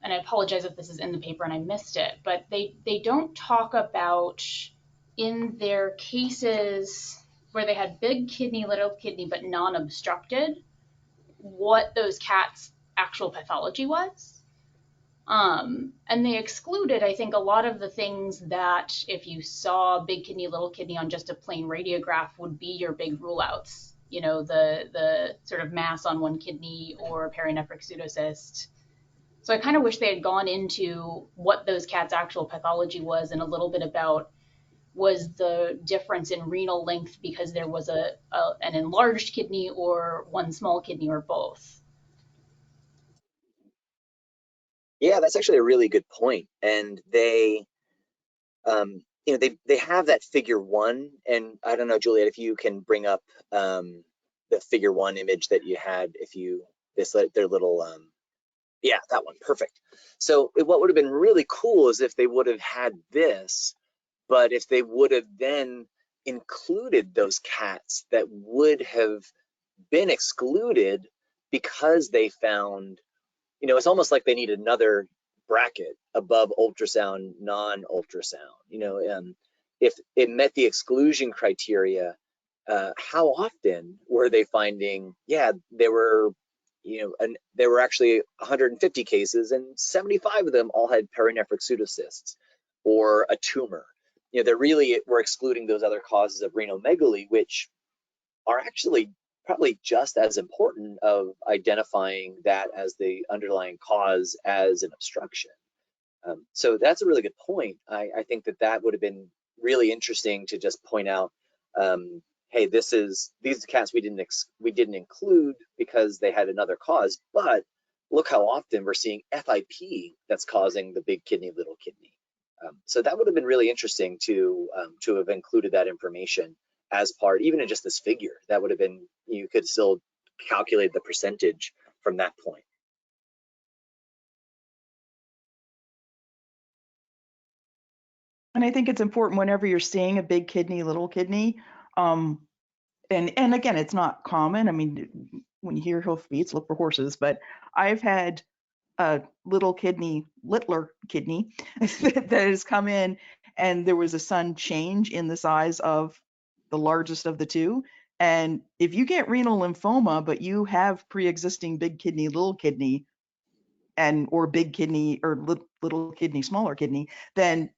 And I apologize if this is in the paper and I missed it, but they don't talk about in their cases where they had big kidney, little kidney, but non-obstructed, what those cats' actual pathology was. And they excluded, I think, a lot of the things that if you saw big kidney, little kidney on just a plain radiograph would be your big rule outs. You know, the sort of mass on one kidney or perinephric pseudocyst. So I kind of wish they had gone into what those cats' actual pathology was and a little bit about was the difference in renal length because there was an enlarged kidney or one small kidney or both. Yeah, that's actually a really good point. And they, you know, they have that figure one, and I don't know, Juliette, if you can bring up the figure one image that you had, if you their little yeah, that one, perfect. So what would have been really cool is if they would have had this, but if they would have then included those cats that would have been excluded because they found, you know, it's almost like they need another bracket above ultrasound, non-ultrasound. You know, if it met the exclusion criteria, how often were they finding? Yeah, there were, you know, and there were actually 150 cases, and 75 of them all had perinephric pseudocysts or a tumor. You know, they really were excluding those other causes of renomegaly, which are actually probably just as important of identifying that as the underlying cause as an obstruction. So that's a really good point. I think that would have been really interesting to just point out, hey, these cats we didn't include because they had another cause, but look how often we're seeing FIP that's causing the big kidney, little kidney. So that would have been really interesting to have included that information as part, even in just this figure. That would have been, you could still calculate the percentage from that point. And I think it's important whenever you're seeing a big kidney, little kidney, and again, it's not common. I mean, when you hear hoofbeats, look for horses. But I've had a littler kidney that has come in, and there was a sudden change in the size of the largest of the two. And if you get renal lymphoma, but you have pre-existing big kidney, little kidney, or big kidney or little kidney, smaller kidney, then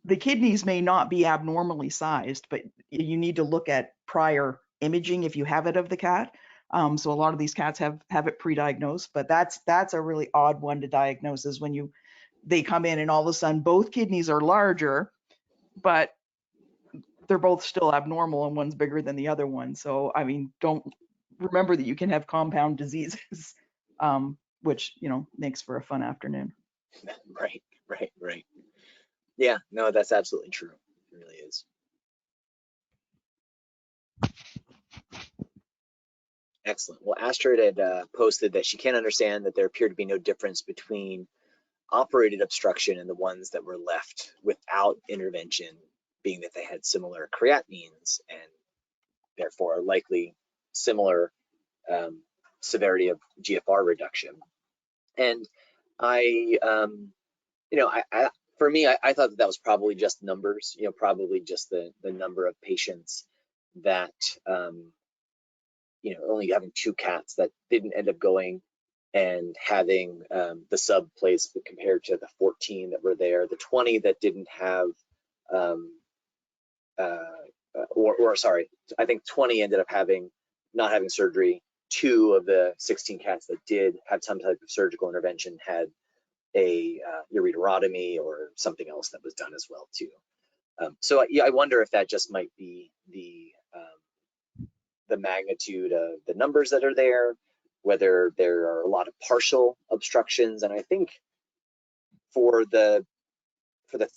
the kidneys may not be abnormally sized, but you need to look at prior imaging if you have it of the cat. So a lot of these cats have it pre-diagnosed, but that's a really odd one to diagnose, is when they come in and all of a sudden both kidneys are larger, but they're both still abnormal and one's bigger than the other one. So I mean, don't remember that you can have compound diseases which, you know, makes for a fun afternoon. Right. Yeah, no, that's absolutely true. It really is. Excellent. Well, Astrid had posted that she can't understand that there appeared to be no difference between operated obstruction and the ones that were left without intervention, being that they had similar creatinines and therefore likely similar severity of GFR reduction. And I, for me, I thought that was probably just numbers, probably just the number of patients that, only having 2 cats that didn't end up going and having the sub placed compared to the 14 that were there, the 20 that didn't have, sorry, I think 20 ended up not having surgery. 2 of the 16 cats that did have some type of surgical intervention had a ureterotomy or something else that was done as well too. So yeah, I wonder if that just might be the magnitude of the numbers that are there, whether there are a lot of partial obstructions. And I think for the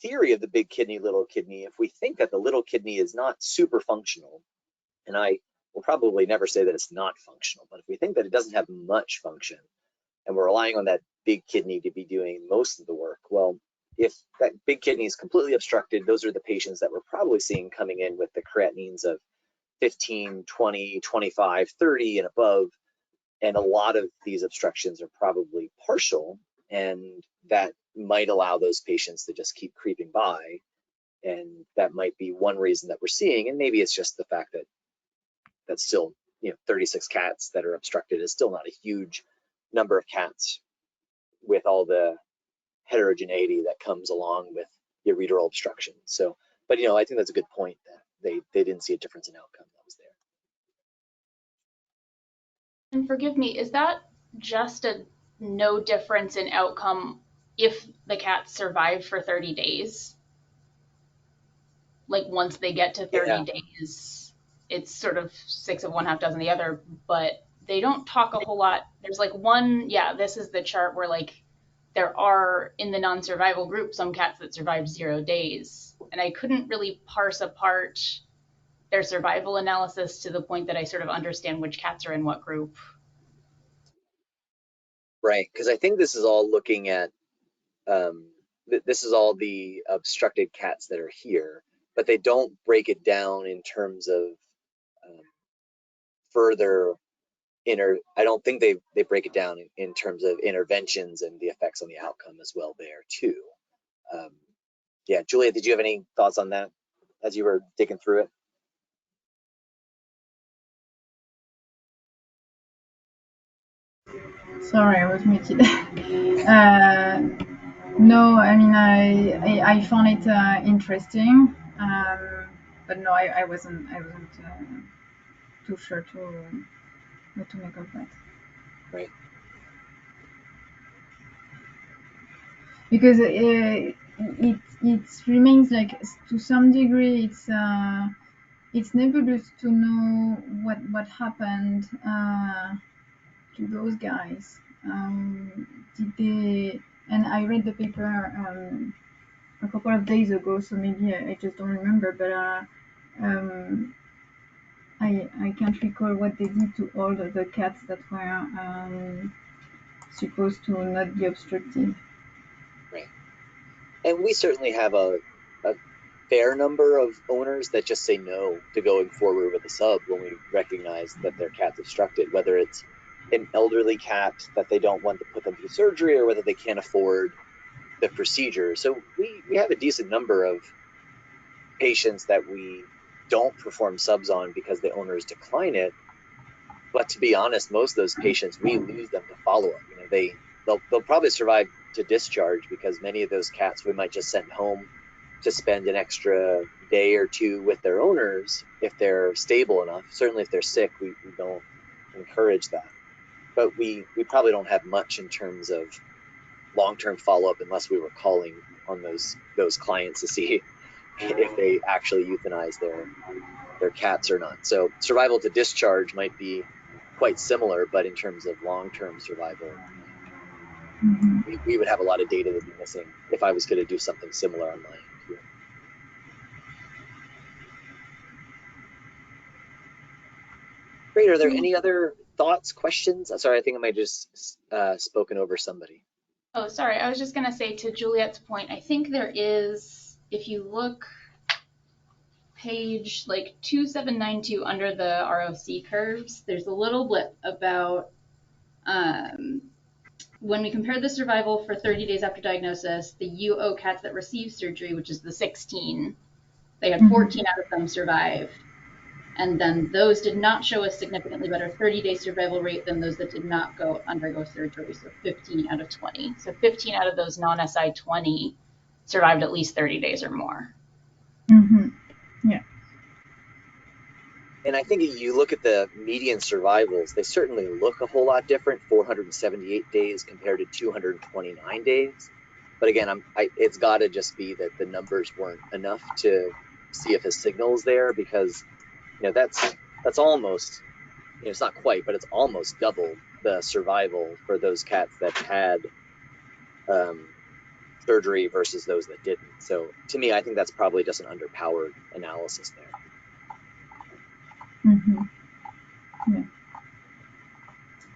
theory of the big kidney, little kidney, if we think that the little kidney is not super functional, and I will probably never say that it's not functional, but if we think that it doesn't have much function and we're relying on that big kidney to be doing most of the work, well, if that big kidney is completely obstructed, those are the patients that we're probably seeing coming in with the creatinines of 15, 20, 25, 30 and above. And a lot of these obstructions are probably partial, and that might allow those patients to just keep creeping by. And that might be one reason that we're seeing, and maybe it's just the fact that that's still, 36 cats that are obstructed is still not a huge number of cats with all the heterogeneity that comes along with ureteral obstruction. So, but I think that's a good point that they didn't see a difference in outcome that was there. And forgive me, is that just a no difference in outcome if the cats survive for 30 days? Like once they get to 30 days, it's sort of 6 of one, half dozen the other, but they don't talk a whole lot. There's like one, this is the chart where like there are in the non-survival group some cats that survive 0 days. And I couldn't really parse apart their survival analysis to the point that I sort of understand which cats are in what group. Right, because I think this is all looking at, this is all the obstructed cats that are here, but they don't break it down in terms of further I don't think they break it down in terms of interventions and the effects on the outcome as well there too. Yeah, Juliette, did you have any thoughts on that as you were digging through it? Sorry, I was muted. No, I mean, I found it interesting, but no, I wasn't too sure what to make of that. Right. Because it remains like, to some degree, it's nebulous to know what happened to those guys. Did they? And I read the paper a couple of days ago, so maybe I just don't remember. But I can't recall what they did to all the cats that were supposed to not be obstructed. Right. And we certainly have a fair number of owners that just say no to going forward with a sub when we recognize that their cat's obstructed, whether it's an elderly cat that they don't want to put them through surgery or whether they can't afford the procedure. So we have a decent number of patients that we don't perform subs on because the owners decline it. But to be honest, most of those patients, we lose them to follow-up. They'll probably survive to discharge because many of those cats we might just send home to spend an extra day or two with their owners if they're stable enough. Certainly if they're sick, we don't encourage that. But we probably don't have much in terms of long-term follow-up unless we were calling on those clients to see if they actually euthanize their cats or not. So survival to discharge might be quite similar, but in terms of long-term survival, we would have a lot of data that'd be missing if I was going to do something similar on my end here. Great. Are there any other thoughts, questions? I'm sorry, I think I might have just spoken over somebody. Oh, sorry. I was just going to say, to Juliette's point, I think there is, if you look page like 2792 under the ROC curves, there's a little blip about when we compare the survival for 30 days after diagnosis, the UO cats that received surgery, which is the 16, they had 14 out of them survive. And then those did not show a significantly better 30-day survival rate than those that did not undergo surgery, so 15 out of 20. So 15 out of those non-SI 20 survived at least 30 days or more. Yeah. And I think if you look at the median survivals, they certainly look a whole lot different, 478 days compared to 229 days. But again, it's got to just be that the numbers weren't enough to see if a signal's there, because that's almost, it's not quite, but it's almost double the survival for those cats that had surgery versus those that didn't. So to me, I think that's probably just an underpowered analysis there. Yeah.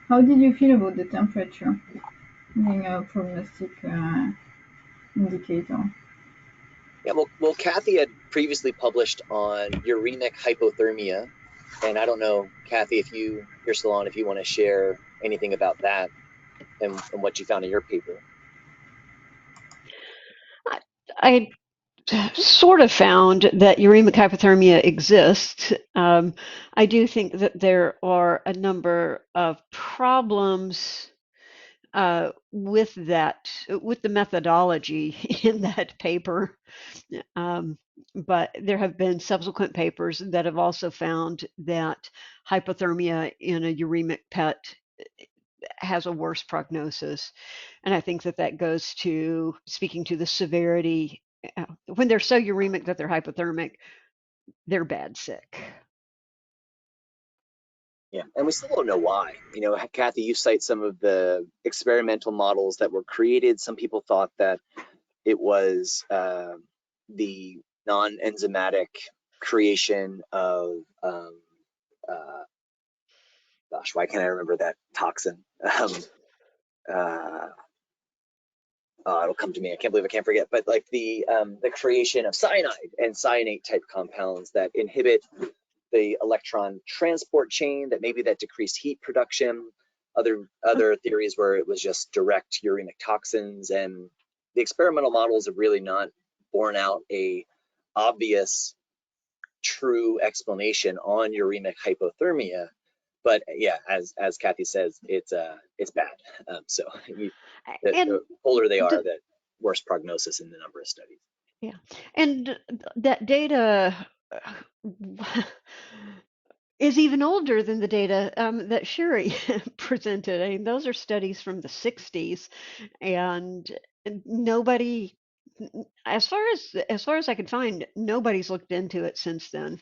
How did you feel about the temperature being a prognostic indicator? Yeah, well, Kathy had previously published on uremic hypothermia, and I don't know, Kathy, if you're still on, if you want to share anything about that and what you found in your paper. I sort of found that uremic hypothermia exists. I do think that there are a number of problems with the methodology in that paper. But there have been subsequent papers that have also found that hypothermia in a uremic PET has a worse prognosis. And I think that goes to speaking to the severity. When they're so uremic that they're hypothermic, they're bad sick. Yeah, and we still don't know why. Kathy, you cite some of the experimental models that were created. Some people thought that it was the non-enzymatic creation of, gosh, why can't I remember that toxin? It'll come to me. I can't believe I can't forget. But like the creation of cyanide and cyanate type compounds that inhibit the electron transport chain, that maybe that decreased heat production. Other theories where it was just direct uremic toxins, and the experimental models have really not borne out a obvious true explanation on uremic hypothermia. But yeah, as Kathy says, it's bad. So the older they are, the worse prognosis in the number of studies. Yeah, and that data is even older than the data that Sherry presented. I mean, those are studies from the 60s, and nobody, as far as I could find, nobody's looked into it since then.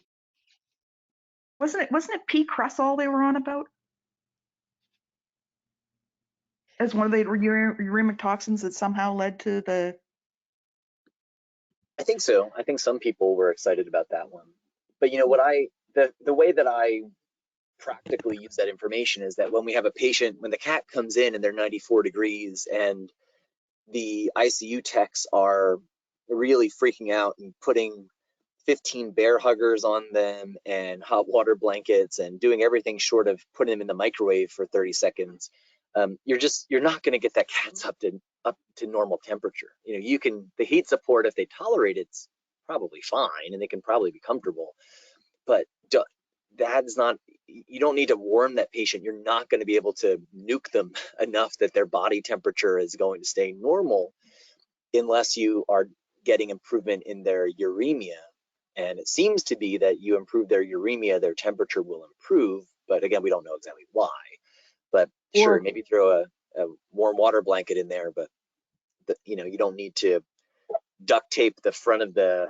Wasn't it P. Cressall they were on about as one of the uremic toxins that somehow led to the? I think so. I think some people were excited about that one. But the way that I practically use that information is that when we have a patient, when the cat comes in and they're 94 degrees and the ICU techs are really freaking out and putting 15 bear huggers on them and hot water blankets and doing everything short of putting them in the microwave for 30 seconds, you're not going to get that cat's up to normal temperature. The heat support, if they tolerate it's probably fine and they can probably be comfortable, but that's not, you don't need to warm that patient. You're not going to be able to nuke them enough that their body temperature is going to stay normal unless you are getting improvement in their uremia. And it seems to be that you improve their uremia, their temperature will improve. But again, we don't know exactly why. But sure, maybe throw a warm water blanket in there, but you don't need to duct tape the front of the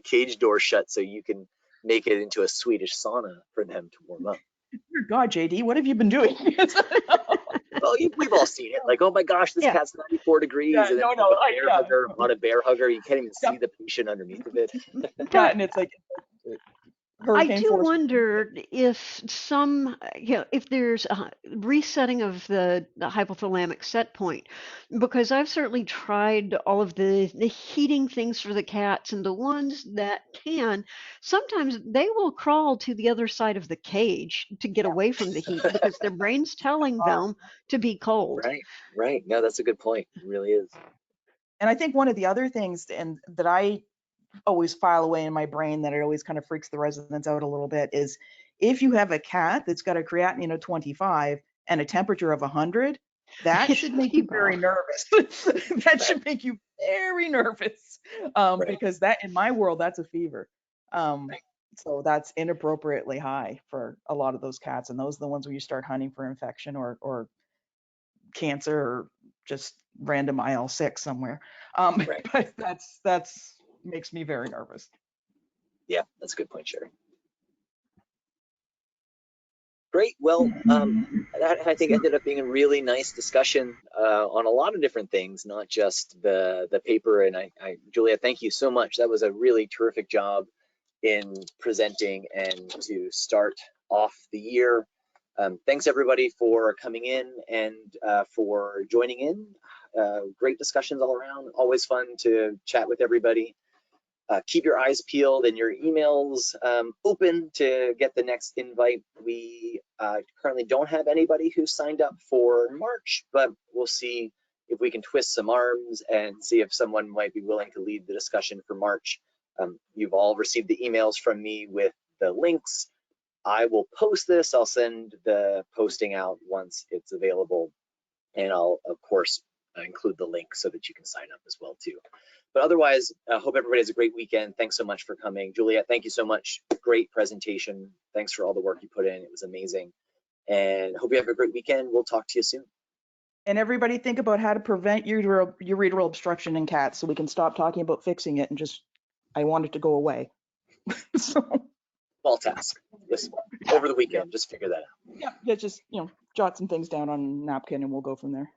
cage door shut so you can make it into a Swedish sauna for them to warm up. Dear God, JD, what have you been doing? Well, we've all seen it. Like, oh my gosh, this Yeah. cat's 94 degrees, Yeah, and then no, on a bear hugger, you can't even Yeah. see the patient underneath of it. Yeah, But and it's like I hurricane do force. wonder if some, if there's a resetting of the hypothalamic set point, because I've certainly tried all of the heating things for the cats, and the ones that can, sometimes they will crawl to the other side of the cage to get away from the heat because their brain's telling them to be cold. Right. No, that's a good point. It really is. And I think one of the other things and that I always file away in my brain that it always kind of freaks the residents out a little bit is if you have a cat that's got a creatinine of 25 and a temperature of 100, that should make you very nervous. That should make you very nervous because that, in my world, that's a fever. So that's inappropriately high for a lot of those cats, and those are the ones where you start hunting for infection or cancer or just random IL-6 somewhere. But that's makes me very nervous. Yeah, that's a good point, Sherry. Great. Well, that I think ended up being a really nice discussion on a lot of different things, not just the paper. And Juliette, thank you so much. That was a really terrific job in presenting and to start off the year. Thanks everybody for coming in and for joining in. Great discussions all around. Always fun to chat with everybody. Keep your eyes peeled and your emails open to get the next invite. We currently don't have anybody who signed up for March, but we'll see if we can twist some arms and see if someone might be willing to lead the discussion for March. You've all received the emails from me with the links. I will post this. I'll send the posting out once it's available, and I'll, of course, include the link so that you can sign up as well too. But otherwise, I hope everybody has a great weekend. Thanks so much for coming. Juliette, thank you so much. Great presentation. Thanks for all the work you put in. It was amazing. And hope you have a great weekend. We'll talk to you soon. And everybody think about how to prevent ureteral obstruction in cats so we can stop talking about fixing it and just, I want it to go away. So, small task. Yes, over the weekend, just figure that out. Yeah, just, jot some things down on a napkin and we'll go from there.